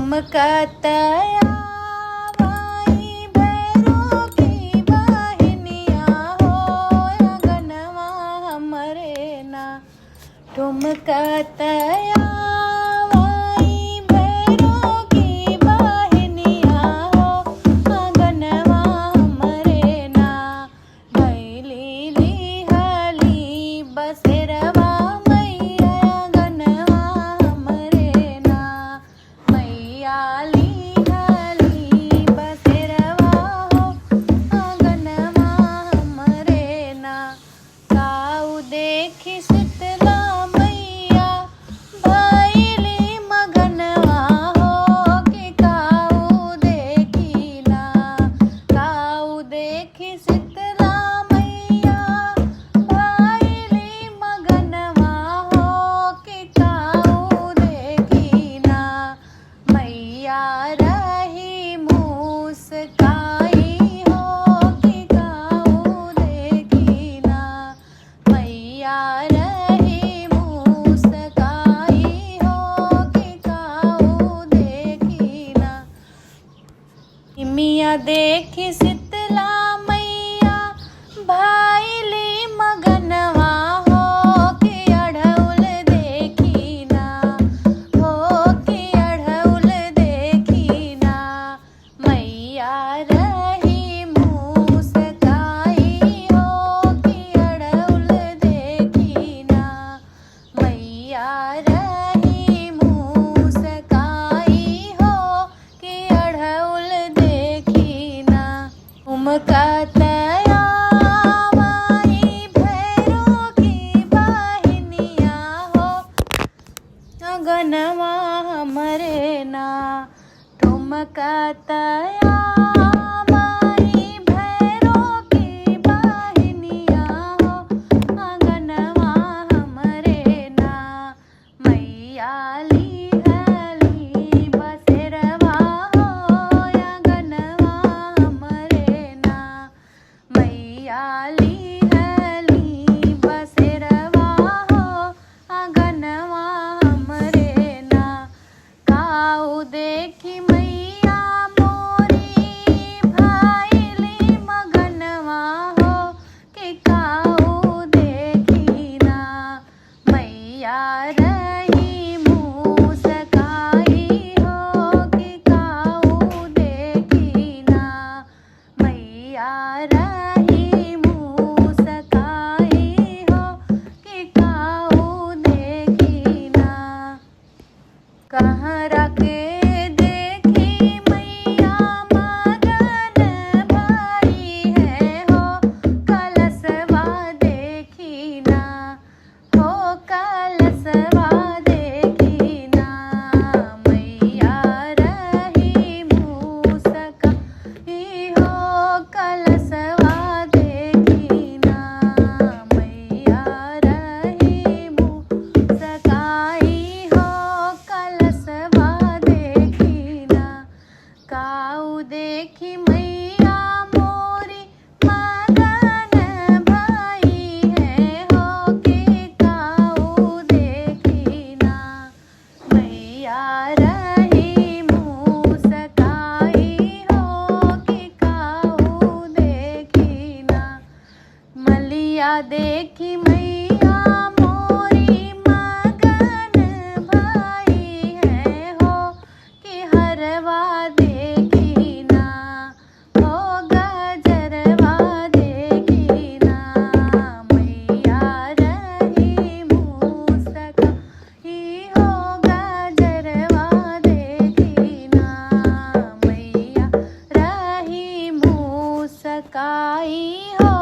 ठुमकत आवाई भैरो की बहनिया हो अगनवा हमरे ना। ठुमकत आवाई भैरो की बहनिया हो अगनवा हमरे ना। भैली लिहली बसेरवा मैया अगनवा हमरे ना। मैया लिहली बसेरवा हो अगनवा हमरे ना। काऊ देखी शीतला मैया भैली मगनवा हो कि काऊ देखी ना। काऊ देखी शीतला मैया भैली मगनवा हो कि काऊ देखी ना। मैया रही मुस्काई हो कि काऊ देखी ना। मैया रही मुस्काई हो कि काऊ देखी ना। मिया देखी शीतला मैया भैली मगनवा हो कि अढ़उल देखी ना। हो कि अढ़उल देखी ना। मैया रही मुस्काई हो कि अढ़उल देखी ना। मैया रही मुस्काई हो कि अढ़उल देखी ना। ठुमकत आवाई भैरो की बहनिया हो अगनवा हमरे ना। ठुमकत आवाई भैरो की बहनिया हो अगनवा हमरे ना। मैया लिहली बसेरवा हो अगनवा हमरे ना। मैया लिहली बसेरवा हो अगनवा हमरे ना। काऊ देखी मैया मोरी भैली मगनवा हो कि काऊ देखी ना। मैया रही मुस्काई हो कि काऊ देखी ना। मैया रही मुस्काई हो कि काऊ देखी ना। कहाँ रखे देखी मैया मगन भई है हो कलशवा देखी ना। हो कलशवा देखी ना। मैया रही मुस्काई हो कलशवा देखी ना। मैया रही मुस्काई हो कलशवा देखी ना। काऊ देखी मैया मोरी मगन भई है हो कि काऊ देखी ना। मैया रही मुस्काई हो कि काऊ देखी ना। मलिया देखी मैया मोरी मगन भई है हो कि हरवा देखी ना। हो गजरवा देखी ना। मैया रही मुस्काई हो गजरवा देखी ना। मैया रही मुस्काई हो